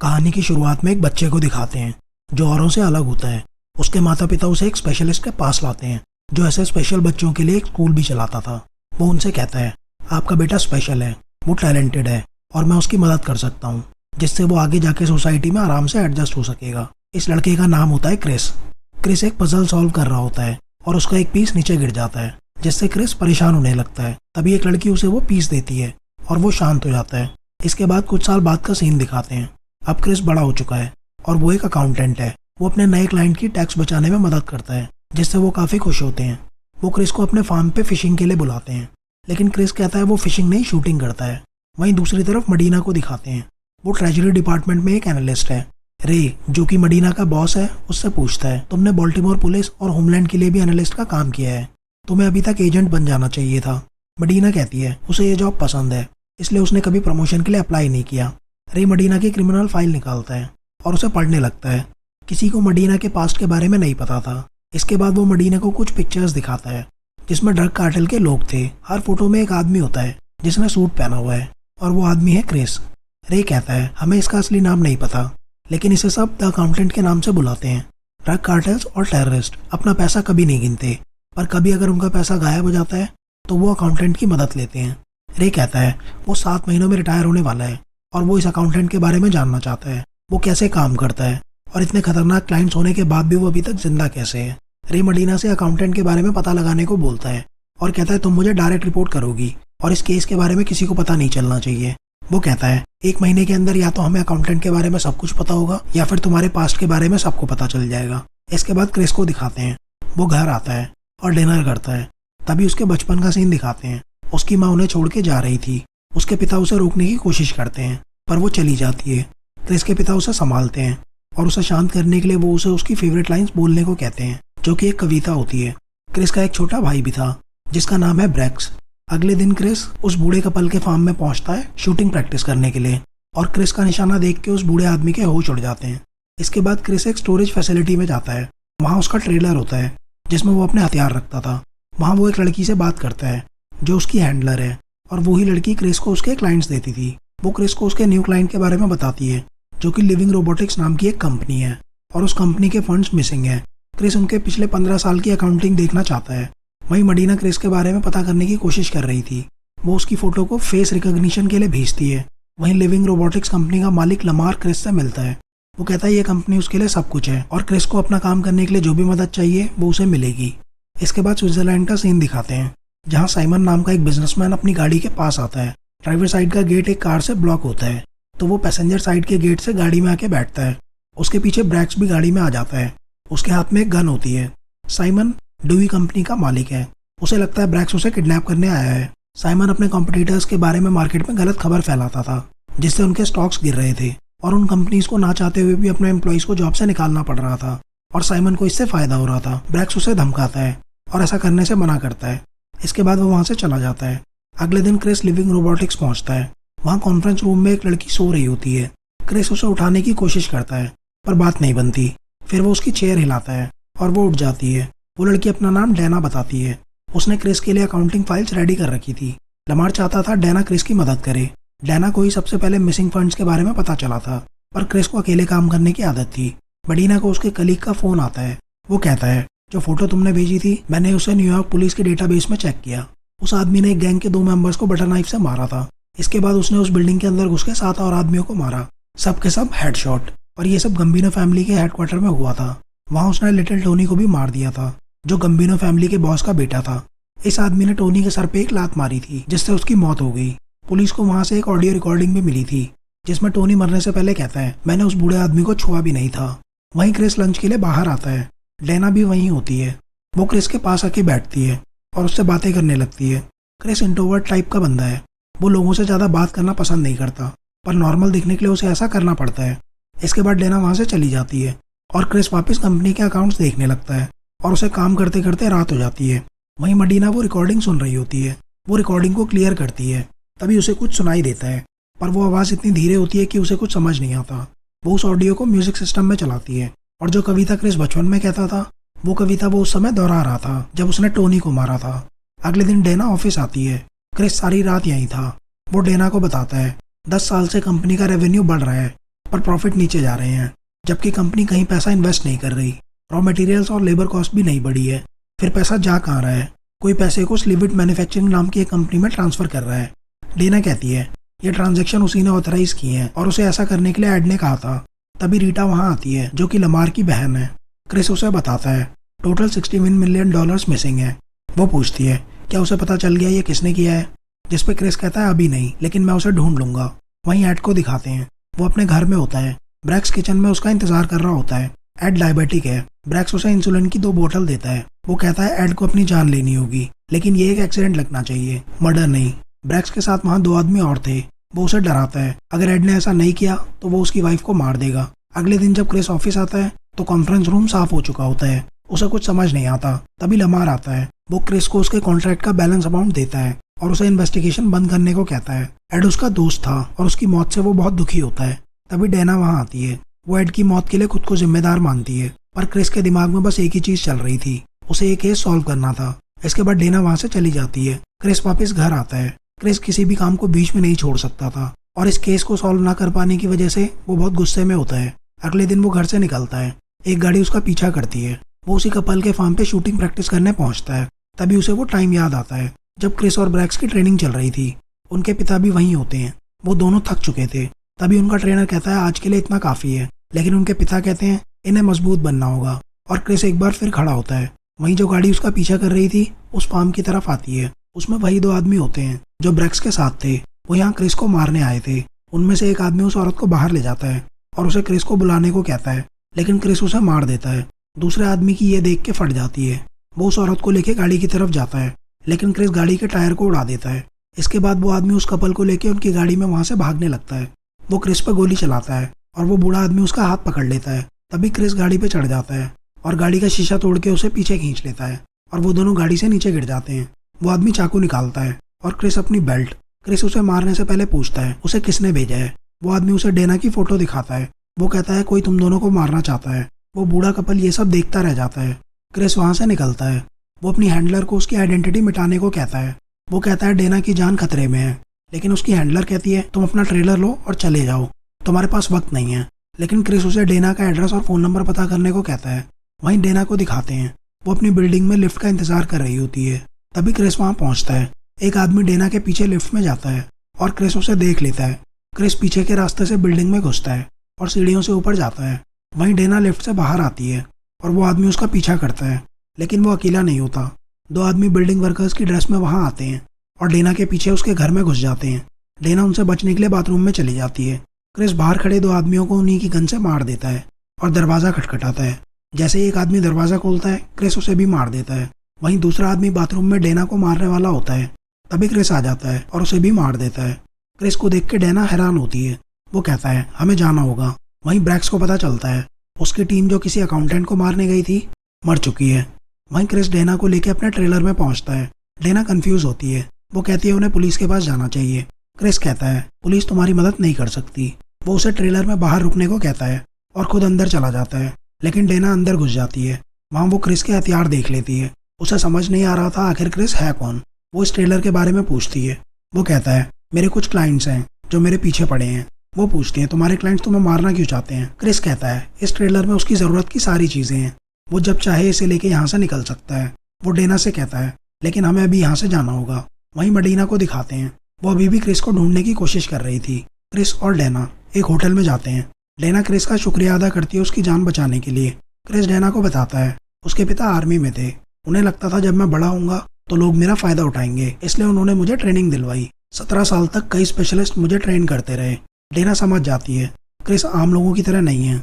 कहानी की शुरुआत में एक बच्चे को दिखाते हैं जो औरों से अलग होता है। उसके माता पिता उसे एक स्पेशलिस्ट के पास लाते हैं जो ऐसे स्पेशल बच्चों के लिए एक स्कूल भी चलाता था। वो उनसे कहता है, आपका बेटा स्पेशल है, वो टैलेंटेड है और मैं उसकी मदद कर सकता हूँ जिससे वो आगे जाके सोसाइटी में आराम से एडजस्ट हो सकेगा। इस लड़के का नाम होता है क्रिस। क्रिस एक पजल सॉल्व कर रहा होता है और उसका एक पीस नीचे गिर जाता है जिससे क्रिस परेशान होने लगता है। तभी एक लड़की उसे वो पीस देती है और वो शांत हो जाता है। इसके बाद कुछ साल बाद का सीन दिखाते हैं। अब क्रिस बड़ा हो चुका है और वो एक अकाउंटेंट है। वो अपने नए क्लाइंट की टैक्स बचाने में मदद करता है जिससे वो काफ़ी खुश होते हैं। वो क्रिस को अपने फार्म पे फिशिंग के लिए बुलाते हैं लेकिन क्रिस कहता है वो फिशिंग नहीं शूटिंग करता है। वहीं दूसरी तरफ मडीना को दिखाते हैं। वो ट्रेजरी डिपार्टमेंट में एक एनालिस्ट है। रे, जो कि मडीना का बॉस है, उससे पूछता है, तुमने बाल्टीमोर पुलिस और होमलैंड के लिए भी एनालिस्ट का काम किया है, तुम्हें अभी तक एजेंट बन जाना चाहिए था। मडीना कहती है उसे ये जॉब पसंद है इसलिए उसने कभी प्रमोशन के लिए अप्लाई नहीं किया। रे मडीना की क्रिमिनल फाइल निकालता है और उसे पढ़ने लगता है। किसी को मडीना के पास्ट के बारे में नहीं पता था। इसके बाद वो मडीना को कुछ पिक्चर्स दिखाता है जिसमें ड्रग कार्टेल के लोग थे। हर फोटो में एक आदमी होता है जिसने सूट पहना हुआ है और वो आदमी है क्रिस। रे कहता है हमें इसका असली नाम नहीं पता लेकिन इसे सब द अकाउंटेंट के नाम से बुलाते हैं। ड्रग कार्टेल्स और टेररिस्ट अपना पैसा कभी नहीं गिनते, पर कभी अगर उनका पैसा गायब हो जाता है तो वो अकाउंटेंट की मदद लेते हैं। रे कहता है वो 7 महीनों में रिटायर होने वाला है और वो इस अकाउंटेंट के बारे में जानना चाहता है, वो कैसे काम करता है और इतने खतरनाक क्लाइंट्स होने के बाद भी वो अभी तक जिंदा कैसे है। रे मडीना से अकाउंटेंट के बारे में पता लगाने को बोलता है और कहता है तुम मुझे डायरेक्ट रिपोर्ट करोगी और इस केस के बारे में किसी को पता नहीं चलना चाहिए। वो कहता है 1 महीने के अंदर या तो हमें अकाउंटेंट के बारे में सब कुछ पता होगा या फिर तुम्हारे पास्ट के बारे में सबको पता चल जाएगा। इसके बाद क्रिस को दिखाते हैं। वो घर आता है और डिनर करता है। तभी उसके बचपन का सीन दिखाते हैं। उसकी माँ उन्हें छोड़ के जा रही थी। उसके पिता उसे रोकने की कोशिश करते हैं पर वो चली जाती है। क्रिस के पिता उसे संभालते हैं और उसे शांत करने के लिए वो उसे उसकी फेवरेट लाइंस बोलने को कहते हैं जो कि एक कविता होती है। क्रिस का एक छोटा भाई भी था जिसका नाम है ब्रैक्स। अगले दिन क्रिस उस बूढ़े कपल के फार्म में पहुंचता है शूटिंग प्रैक्टिस करने के लिए और क्रिस का निशाना देख के उस बूढ़े आदमी के होश उड़ जाते हैं। इसके बाद क्रिस एक स्टोरेज फैसिलिटी में जाता है। वहाँ उसका ट्रेलर होता है जिसमें वो अपने हथियार रखता था। वहाँ वो एक लड़की से बात करता है जो उसकी हैंडलर है और वही लड़की क्रिस को उसके क्लाइंट्स देती थी। वो क्रिस को उसके न्यू क्लाइंट के बारे में बताती है जो कि लिविंग रोबोटिक्स नाम की एक कंपनी है और उस कंपनी के फंड्स मिसिंग है। क्रिस उनके पिछले 15 साल की अकाउंटिंग देखना चाहता है। वहीं मडीना क्रिस के बारे में पता करने की कोशिश कर रही थी। वो उसकी फोटो को फेस रिकॉग्निशन के लिए भेजती है। वहीं लिविंग रोबोटिक्स कंपनी का मालिक लमार क्रिस से मिलता है। वो कहता है ये कंपनी उसके लिए सब कुछ है और क्रिस को अपना काम करने के लिए जो भी मदद चाहिए वो उसे मिलेगी। इसके बाद स्विट्जरलैंड का सीन दिखाते हैं जहाँ साइमन नाम का एक बिजनेसमैन अपनी गाड़ी के पास आता है। ड्राइवर साइड का गेट एक कार से ब्लॉक होता है तो वो पैसेंजर साइड के गेट से गाड़ी में आके बैठता है। उसके पीछे ब्रैक्स भी गाड़ी में आ जाता है। उसके हाथ में एक गन होती है। साइमन ड्यूई कंपनी का मालिक है। उसे लगता है ब्रैक्स उसे किडनैप करने आया है। साइमन अपने कॉम्पिटिटर्स के बारे में मार्केट में गलत खबर फैलाता था जिससे उनके स्टॉक्स गिर रहे थे और उन कंपनीज को ना चाहते हुए भी अपने एम्प्लॉइज को जॉब से निकालना पड़ रहा था और साइमन को इससे फायदा हो रहा था। ब्रैक्स उसे धमकाता है और ऐसा करने से मना करता है। इसके बाद वो वहाँ से चला जाता है। अगले दिन क्रिस लिविंग रोबोटिक्स पहुँचता है। वहाँ कॉन्फ्रेंस रूम में एक लड़की सो रही होती है। क्रिस उसे उठाने की कोशिश करता है पर बात नहीं बनती। फिर वो उसकी चेयर हिलाता है और वो उठ जाती है। वो लड़की अपना नाम डैना बताती है। उसने क्रिस के लिए अकाउंटिंग फाइल्स रेडी कर रखी थी। लमार चाहता था डैना क्रिस की मदद करे। डैना को ही सबसे पहले मिसिंग फंड्स के बारे में पता चला था पर क्रिस को अकेले काम करने की आदत थी। मडीना को उसके कलीग का फोन आता है। वो कहता है जो फोटो तुमने भेजी थी मैंने उसे न्यूयॉर्क पुलिस के डेटाबेस में चेक किया। उस आदमी ने एक गैंग के 2 मेंबर्स को बटर नाइफ से मारा था। इसके बाद उसने उस बिल्डिंग के अंदर घुस के 7 और आदमियों को मारा, सब के सब हेडशॉट। और ये सब गंबीनो फैमिली के हेडक्वार्टर में हुआ था। वहाँ उसने लिटिल टोनी को भी मार दिया था जो गंबीनो फैमिली के बॉस का बेटा था। इस आदमी ने टोनी के सर पे एक लात मारी थी जिससे उसकी मौत हो गई। पुलिस को वहाँ से एक ऑडियो रिकॉर्डिंग भी मिली थी जिसमें टोनी मरने से पहले कहता है मैंने उस बूढ़े आदमी को छुआ भी नहीं था। वहीं क्रिस लंच के लिए बाहर आता है। डैना भी वहीं होती है। वो क्रिस के पास आके बैठती है और उससे बातें करने लगती है। क्रिस इंट्रोवर्ट टाइप का बंदा है। वो लोगों से ज़्यादा बात करना पसंद नहीं करता पर नॉर्मल दिखने के लिए उसे ऐसा करना पड़ता है। इसके बाद डैना वहाँ से चली जाती है और क्रिस वापस कंपनी के अकाउंट्स देखने लगता है और उसे काम करते करते रात हो जाती है। वहीं मडीना वो रिकॉर्डिंग सुन रही होती है। वो रिकॉर्डिंग को क्लियर करती है। तभी उसे कुछ सुनाई देता है पर वो आवाज़ इतनी धीरे होती है कि उसे कुछ समझ नहीं आता। वो उस ऑडियो को म्यूजिक सिस्टम में चलाती है और जो कविता क्रिस बचपन में कहता था वो कविता वो उस समय दोहरा रहा था जब उसने टोनी को मारा था। अगले दिन डैना ऑफिस आती है। क्रिस सारी रात यहीं था। वो डैना को बताता है 10 साल से कंपनी का रेवेन्यू बढ़ रहा है पर प्रॉफिट नीचे जा रहे हैं, जबकि कंपनी कहीं पैसा इन्वेस्ट नहीं कर रही। रॉ मटेरियल्स और लेबर कॉस्ट भी नहीं बढ़ी है। फिर पैसा जा कहाँ रहा है? कोई पैसे को स्लीविट मैन्युफैक्चरिंग नाम की एक कंपनी में ट्रांसफर कर रहा है। डेना कहती है ये ट्रांजैक्शन उसी ने ऑथराइज की है और उसे ऐसा करने के लिए एड ने कहा था। तभी रीटा वहाँ आती है, जो कि लमार की बहन है। क्रिस उसे बताता है टोटल $61 मिलियन मिसिंग है। वो पूछती है क्या उसे पता चल गया ये किसने किया है? जिस पे क्रिस कहता है अभी नहीं, लेकिन मैं उसे ढूंढ लूंगा। वहीं एड को दिखाते हैं, वो अपने घर में होता है। ब्रैक्स किचन में उसका इंतजार कर रहा होता है। एड डायबिटिक है। ब्रैक्स उसे इंसुलिन की 2 बोतल देता है। वो कहता है एड को अपनी जान लेनी होगी, लेकिन ये एक एक्सीडेंट लगना चाहिए, मर्डर नहीं। ब्रैक्स के साथ वहाँ 2 आदमी और थे। वो उसे डराता है, अगर एड ने ऐसा नहीं किया तो वो उसकी वाइफ को मार देगा। अगले दिन जब क्रिस ऑफिस आता है तो कॉन्फ्रेंस रूम साफ हो चुका होता है। उसे कुछ समझ नहीं आता। तभी लमार आता है। वो क्रिस को उसके कॉन्ट्रैक्ट का बैलेंस अमाउंट देता है और उसे इन्वेस्टिगेशन बंद करने को कहता है। एड उसका दोस्त था और उसकी मौत से वो बहुत दुखी होता है। तभी डेना वहाँ आती है। वो एड की मौत के लिए खुद को जिम्मेदार मानती है, पर क्रिस के दिमाग में बस एक ही चीज चल रही थी, उसे ये केस सॉल्व करना था। इसके बाद डेना वहाँ से चली जाती है। क्रिस वापस घर आता है। क्रिस किसी भी काम को बीच में नहीं छोड़ सकता था और इस केस को सॉल्व ना कर पाने की वजह से वो बहुत गुस्से में होता है। अगले दिन वो घर से निकलता है। एक गाड़ी उसका पीछा करती है। वो उसी कपल के फार्म पे शूटिंग प्रैक्टिस करने पहुंचता है। तभी उसे वो टाइम याद आता है जब क्रिस और ब्रैक्स की ट्रेनिंग चल रही थी। उनके पिता भी वहीं होते हैं। वो दोनों थक चुके थे। तभी उनका ट्रेनर कहता है आज के लिए इतना काफी है, लेकिन उनके पिता कहते हैं इन्हें मजबूत बनना होगा। और क्रिस एक बार फिर खड़ा होता है। वहीं जो गाड़ी उसका पीछा कर रही थी उस फार्म की तरफ आती है। उसमें वही 2 आदमी होते हैं जो ब्रैक्स के साथ थे। वो यहाँ क्रिस को मारने आए थे। उनमें से एक आदमी उस औरत को बाहर ले जाता है और उसे क्रिस को बुलाने को कहता है, लेकिन क्रिस उसे मार देता है। दूसरे आदमी की ये देख के फट जाती है। वो उस औरत को लेके गाड़ी की तरफ जाता है, लेकिन क्रिस गाड़ी के टायर को उड़ा देता है। इसके बाद वो आदमी उस कपल को लेके उनकी गाड़ी में वहां से भागने लगता है। वो क्रिस पर गोली चलाता है और वो बूढ़ा आदमी उसका हाथ पकड़ लेता है। तभी क्रिस गाड़ी पे चढ़ जाता है और गाड़ी का शीशा तोड़ के उसे पीछे खींच लेता है और वो दोनों गाड़ी से नीचे गिर जाते हैं। वो आदमी चाकू निकालता है और क्रिस अपनी बेल्ट। क्रिस उसे मारने से पहले पूछता है उसे किसने भेजा है। वो आदमी उसे डेना की फोटो दिखाता है। वो कहता है कोई तुम दोनों को मारना चाहता है। वो बूढ़ा कपल ये सब देखता रह जाता है। क्रिस वहां से निकलता है। वो अपनी हैंडलर को उसकी आइडेंटिटी मिटाने को कहता है। वो कहता है डेना की जान खतरे में है, लेकिन उसकी हैंडलर कहती है तुम अपना ट्रेलर लो और चले जाओ, तुम्हारे पास वक्त नहीं है। लेकिन क्रिस उसे डेना का एड्रेस और फोन नंबर पता करने को कहता है। वहीं डेना को दिखाते हैं। वो अपनी बिल्डिंग में लिफ्ट का इंतजार कर रही होती है। तभी क्रिस वहां पहुंचता है। एक आदमी डेना के पीछे लिफ्ट में जाता है और क्रिस उसे देख लेता है। क्रिस पीछे के रास्ते से बिल्डिंग में घुसता है और सीढ़ियों से ऊपर जाता है। वहीं डेना लिफ्ट से बाहर आती है और वो आदमी उसका पीछा करता है, लेकिन वो अकेला नहीं होता। 2 आदमी बिल्डिंग वर्कर्स की ड्रेस में वहां आते हैं और डेना के पीछे उसके घर में घुस जाते हैं। डेना उनसे बचने के लिए बाथरूम में चली जाती है। क्रिस बाहर खड़े 2 आदमियों को उन्हीं की गन से मार देता है और दरवाजा खटखटाता है। जैसे ही एक आदमी दरवाजा खोलता है, क्रिस उसे भी मार देता है। वहीं दूसरा आदमी बाथरूम में डेना को मारने वाला होता है। तभी क्रिस आ जाता है और उसे भी मार देता है। क्रिस को देख के डेना हैरान होती है। वो कहता है हमें जाना होगा। वहीं ब्रैक्स को पता चलता है उसकी टीम जो किसी अकाउंटेंट को मारने गई थी मर चुकी है। वहीं क्रिस डेना को लेकर अपने ट्रेलर में पहुंचता है। डेना कंफ्यूज होती है। वो कहती है उन्हें पुलिस के पास जाना चाहिए। क्रिस कहता है पुलिस तुम्हारी मदद नहीं कर सकती। वो उसे ट्रेलर में बाहर रुकने को कहता है और खुद अंदर चला जाता है, लेकिन डेना अंदर घुस जाती है। वहाँ वो क्रिस के हथियार देख लेती है। उसे समझ नहीं आ रहा था आखिर क्रिस है कौन। वो इस ट्रेलर के बारे में पूछती है। वो कहता है मेरे कुछ क्लाइंट्स हैं जो मेरे पीछे पड़े हैं। वो पूछती है तुम्हारे क्लाइंट्स तुम्हें मारना क्यों चाहते हैं। क्रिस कहता है इस ट्रेलर में उसकी ज़रूरत की सारी चीज़ें हैं, वो जब चाहे इसे लेके यहाँ से निकल सकता है। वो डेना से कहता है लेकिन हमें अभी यहाँ से जाना होगा। वहीं मडीना को दिखाते हैं। वो अभी भी क्रिस को ढूंढने की कोशिश कर रही थी। क्रिस और डेना एक होटल में जाते हैं। डेना क्रिस का शुक्रिया अदा करती है उसकी जान बचाने के लिए। क्रिस डेना को बताता है उसके पिता आर्मी में थे। उन्हें लगता था जब मैं बड़ा होऊंगा तो लोग मेरा फायदा उठाएंगे, इसलिए उन्होंने मुझे ट्रेनिंग दिलवाई। 17 साल तक कई स्पेशलिस्ट मुझे ट्रेन करते रहे। डेना समझ जाती है क्रिस आम लोगों की तरह नहीं है।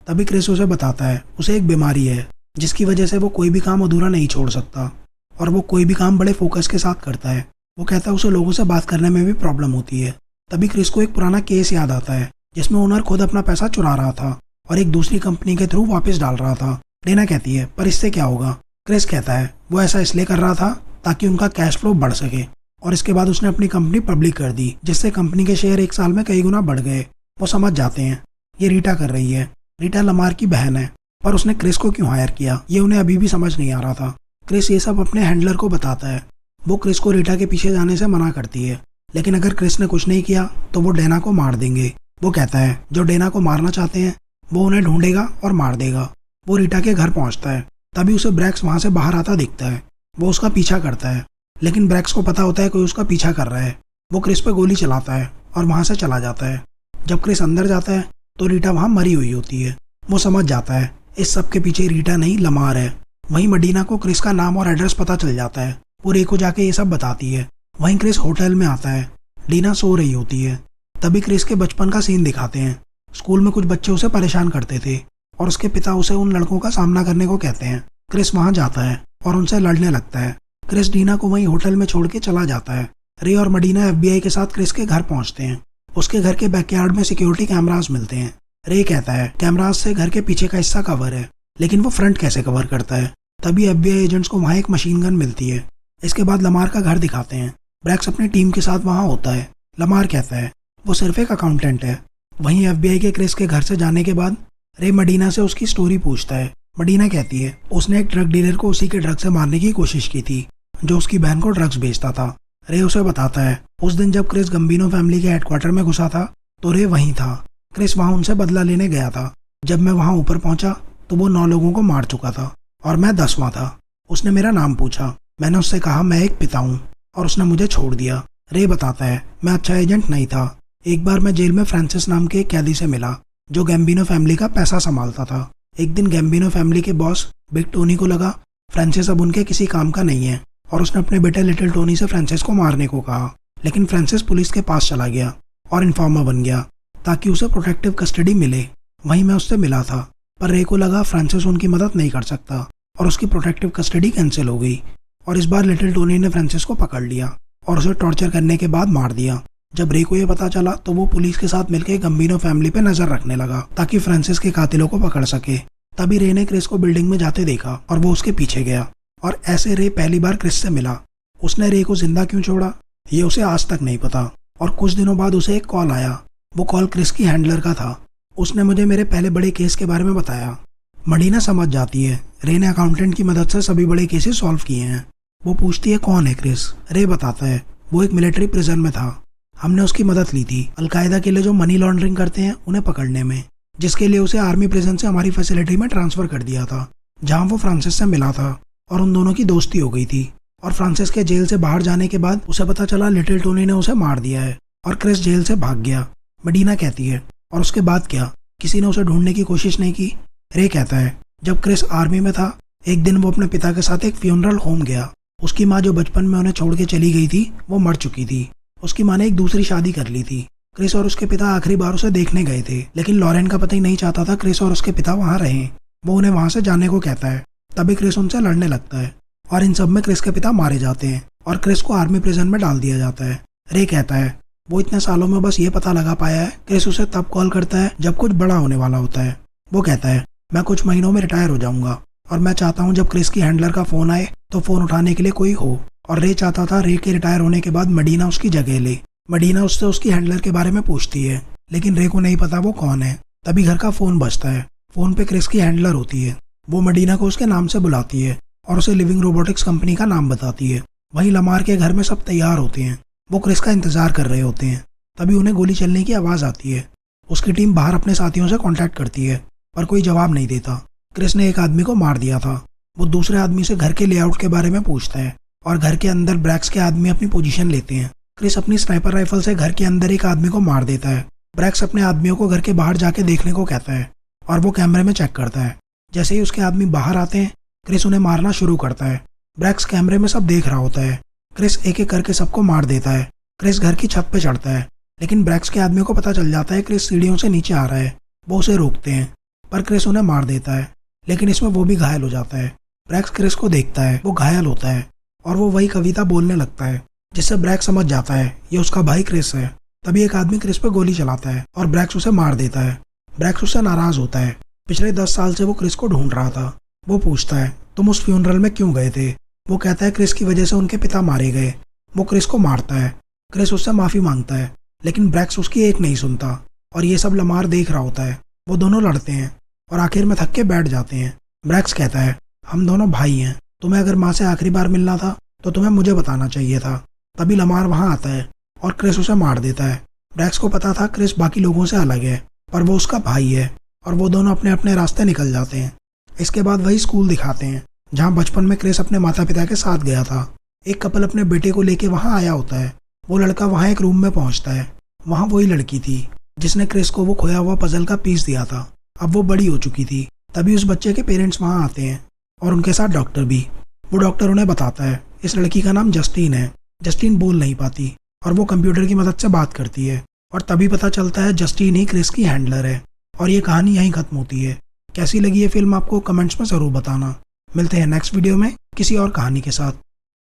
तभी क्रिस उसे बताता है उसे एक बीमारी है जिसकी वजह से वो कोई भी काम अधूरा नहीं छोड़ सकता और वो कोई भी काम बड़े फोकस के साथ करता है। वो कहता है उसे लोगों से बात करने में भी प्रॉब्लम होती है। तभी क्रिस को एक पुराना केस याद आता है जिसमें ओनर खुद अपना पैसा चुरा रहा था और एक दूसरी कंपनी के थ्रू वापस डाल रहा था। डेना कहती है पर इससे क्या होगा। क्रिस कहता है वो ऐसा इसलिए कर रहा था ताकि उनका कैश फ्लो बढ़ सके, और इसके बाद उसने अपनी कंपनी पब्लिक कर दी जिससे कंपनी के शेयर 1 साल में कई गुना बढ़ गए। वो समझ जाते हैं ये रीटा कर रही है। रीटा लमार की बहन है, पर उसने क्रिस को क्यों हायर किया ये उन्हें अभी भी समझ नहीं आ रहा था। क्रिस ये सब अपने हैंडलर को बताता है। वो क्रिस को रीटा के पीछे जाने से मना करती है, लेकिन अगर क्रिस ने कुछ नहीं किया तो वो डेना को मार देंगे। वो कहता है जो डेना को मारना चाहते हैं वो उन्हें ढूंढेगा और मार देगा। वो रीटा के घर पहुंचता है, तभी उसे ब्रैक्स वहां से बाहर आता दिखता है। वो उसका पीछा करता है, लेकिन ब्रैक्स को पता होता है कोई उसका पीछा कर रहा है। वो क्रिस पे गोली चलाता है और वहां से चला जाता है। जब क्रिस अंदर जाता है तो रीटा वहां मरी हुई होती है। वो समझ जाता है इस सब के पीछे रीटा नहीं लमार है। वहीं मडीना को क्रिस का नाम और एड्रेस पता चल जाता है। वो रे को जाके ये सब बताती है। वहीं क्रिस होटल में आता है। डीना सो रही होती है। तभी क्रिस के बचपन का सीन दिखाते हैं। स्कूल में कुछ बच्चे उसे परेशान करते थे और उसके पिता उसे उन लड़कों का सामना करने को कहते हैं। क्रिस वहां जाता है और उनसे लड़ने लगता है। क्रिस डीना को वहीं होटल में छोड़ के चला जाता है। रे और मडीना FBI के साथ क्रिस के घर पहुंचते हैं। उसके घर के बैकयार्ड में सिक्योरिटी कैमरास मिलते हैं। रे कहता है कैमरास से घर के पीछे का हिस्सा कवर है, लेकिन वो फ्रंट कैसे कवर करता है। तभी FBI एजेंट्स को वहां एक मशीन गन मिलती है। इसके बाद लमार का घर दिखाते हैं। ब्रैक्स अपनी टीम के साथ वहां होता है। लमार कहता है वो सिर्फ एक अकाउंटेंट है। वहीं FBI के क्रिस के घर से जाने के बाद रे मडीना से उसकी स्टोरी पूछता है। मडीना कहती है उसने एक ड्रग डीलर को उसी के ड्रग से मारने की कोशिश की थी जो उसकी बहन को ड्रग्स बेचता था। रे उसे बताता है उस दिन जब क्रिस गंबिनो फैमिली के हेडक्वार्टर में घुसा था तो रे वहीं था। क्रिस वहां उनसे बदला लेने गया था। जब मैं वहां ऊपर पहुंचा तो वो 9 लोगों को मार चुका था और मैं 10वां था। उसने मेरा नाम पूछा। मैंने उससे कहा मैं एक पिता हूँ और उसने मुझे छोड़ दिया। रे बताता है मैं अच्छा एजेंट नहीं था। एक बार मैं जेल में फ्रांसिस नाम के एक कैदी से मिला जो गैम्बिनो फैमिली का पैसा संभालता था। एक दिन गैम्बिनो फैमिली के बॉस बिग टोनी को लगा फ्रांसिस अब उनके किसी काम का नहीं है और उसने अपने बेटे लिटिल टोनी से फ्रांसिस को मारने को कहा। लेकिन फ्रांसिस पुलिस के पास चला गया और इन्फॉर्मर बन गया ताकि उसे प्रोटेक्टिव कस्टडी मिले। वहीं मैं उससे मिला था, पर रे को लगा फ्रांसिस उनकी मदद नहीं कर सकता और उसकी प्रोटेक्टिव कस्टडी कैंसिल हो गई। और इस बार लिटिल टोनी ने फ्रांसिस को पकड़ लिया और उसे टॉर्चर करने के बाद मार दिया। जब रे को यह पता चला तो वो पुलिस के साथ मिलकर गंबिनो फैमिली पे नजर रखने लगा ताकि फ्रांसिस के कातिलों को पकड़ सके। तभी रे ने क्रिस को बिल्डिंग में जाते देखा और वो उसके पीछे गया और ऐसे रे पहली बार क्रिस से मिला। उसने रे को जिंदा क्यों छोड़ा ये उसे आज तक नहीं पता। और कुछ दिनों बाद उसे एक कॉल आया। वो कॉल क्रिस की हैंडलर का था। उसने मुझे मेरे पहले बड़े केस के बारे में बताया। मडीना समझ जाती है रे ने अकाउंटेंट की मदद से सभी बड़े केसेस सॉल्व किए हैं। वो पूछती है कौन है क्रिस। रे बताता है वो एक मिलिट्री प्रिजन में था। हमने उसकी मदद ली थी अलकायदा के लिए जो मनी लॉन्ड्रिंग करते हैं उन्हें पकड़ने में, जिसके लिए उसे आर्मी प्रिजन से हमारी फैसिलिटी में ट्रांसफर कर दिया था जहां वो फ्रांसिस से मिला था और उन दोनों की दोस्ती हो गई थी। और फ्रांसिस के जेल से बाहर जाने के बाद उसे पता चला लिटिल टोनी ने उसे मार दिया है और क्रिस जेल से भाग गया। मडीना कहती है और उसके बाद क्या, किसी ने उसे ढूंढने की कोशिश नहीं की। रे कहता है जब क्रिस आर्मी में था एक दिन वो अपने पिता के साथ एक फ्यूनरल होम गया। उसकी माँ जो बचपन में उन्हें छोड़ के चली गई थी वो मर चुकी थी। उसकी माँ ने एक दूसरी शादी कर ली थी। क्रिस और उसके पिता आखिरी बार उसे देखने गए थे, लेकिन लॉरेन का पता ही नहीं चाहता था क्रिस और उसके पिता वहां रहें। वो उन्हें वहां से जाने को कहता है। तभी क्रिस उनसे लड़ने लगता है और इन सब में क्रिस के पिता मारे जाते हैं और क्रिस को आर्मी प्रिजन में डाल दिया जाता है। रे कहता है वो इतने सालों में बस ये पता लगा पाया है। क्रिस उसे तब कॉल करता है जब कुछ बड़ा होने वाला होता है। वो कहता है मैं कुछ महीनों में रिटायर हो जाऊंगा और मैं चाहता हूँ जब क्रिस की हैंडलर का फोन आए तो फोन उठाने के लिए कोई हो। और रे चाहता था रे के रिटायर होने के बाद मडीना उसकी जगह ले। मडीना उससे उसकी हैंडलर के बारे में पूछती है, लेकिन रे को नहीं पता वो कौन है। तभी घर का फोन बजता है। फोन पे क्रिस की हैंडलर होती है। वो मडीना को उसके नाम से बुलाती है और उसे लिविंग रोबोटिक्स कंपनी का नाम बताती है। वहीं लमार के घर में सब तैयार होते हैं। वो क्रिस का इंतजार कर रहे होते हैं। तभी उन्हें गोली चलने की आवाज आती है। उसकी टीम बाहर अपने साथियों से कांटेक्ट करती है, पर कोई जवाब नहीं देता। क्रिस ने एक आदमी को मार दिया था। वो दूसरे आदमी से घर के लेआउट के बारे में पूछता है और घर के अंदर ब्रैक्स के आदमी अपनी पोजीशन लेते हैं। क्रिस अपनी स्नाइपर राइफल से घर के अंदर एक आदमी को मार देता है। ब्रैक्स अपने आदमियों को घर के बाहर जाके देखने को कहता है और वो कैमरे में चेक करता है। जैसे ही उसके आदमी बाहर आते हैं क्रिस उन्हें मारना शुरू करता है। ब्रैक्स कैमरे में सब देख रहा होता है। क्रिस एक एक करके सबको मार देता है। क्रिस घर की छत पे चढ़ता है, लेकिन ब्रैक्स के आदमियों को पता चल जाता है क्रिस सीढ़ियों से नीचे आ रहा है। वो उसे रोकते हैं, पर क्रिस उन्हें मार देता है, लेकिन इसमें वो भी घायल हो जाता है। ब्रैक्स क्रिस को देखता है, वो घायल होता है और वो वही कविता बोलने लगता है, जिससे ब्रैक्स समझ जाता है ये उसका भाई क्रिस है। तभी एक आदमी क्रिस पे गोली चलाता है और ब्रैक्स उसे मार देता है। ब्रैक्स उससे नाराज होता है। पिछले 10 साल से वो क्रिस को ढूंढ रहा था। वो पूछता है तुम उस फ्यूनरल में क्यों गए थे। वो कहता है क्रिस की वजह से उनके पिता मारे गए। वो क्रिस को मारता है। क्रिस उससे माफी मांगता है, लेकिन ब्रैक्स उसकी एक नहीं सुनता और ये सब लमार देख रहा होता है। वो दोनों लड़ते हैं और आखिर में थक के बैठ जाते हैं। ब्रैक्स कहता है हम दोनों भाई हैं, तुम्हें अगर माँ से आखिरी बार मिलना था तो तुम्हें मुझे बताना चाहिए था। तभी लमार वहां आता है और क्रिस उसे मार देता है। ड्रैक्स को पता था क्रिस बाकी लोगों से अलग है, पर वो उसका भाई है और वो दोनों अपने अपने रास्ते निकल जाते हैं। इसके बाद वही स्कूल दिखाते हैं जहाँ बचपन में क्रिस अपने माता पिता के साथ गया था। एक कपल अपने बेटे को लेके वहाँ आया होता है। वो लड़का वहाँ एक रूम में पहुँचता है। वहाँ वही लड़की थी जिसने क्रिस को वो खोया हुआ पजल का पीस दिया था। अब वो बड़ी हो चुकी थी। तभी उस बच्चे के पेरेंट्स वहाँ आते हैं और उनके साथ डॉक्टर भी। वो डॉक्टर उन्हें बताता है इस लड़की का नाम जस्टिन है। जस्टिन बोल नहीं पाती और वो कंप्यूटर की मदद से बात करती है और तभी पता चलता है जस्टिन ही क्रिस की हैंडलर है। और ये कहानी यहीं खत्म होती है। कैसी लगी ये फिल्म आपको कमेंट्स में ज़रूर बताना। मिलते हैं नेक्स्ट वीडियो में किसी और कहानी के साथ।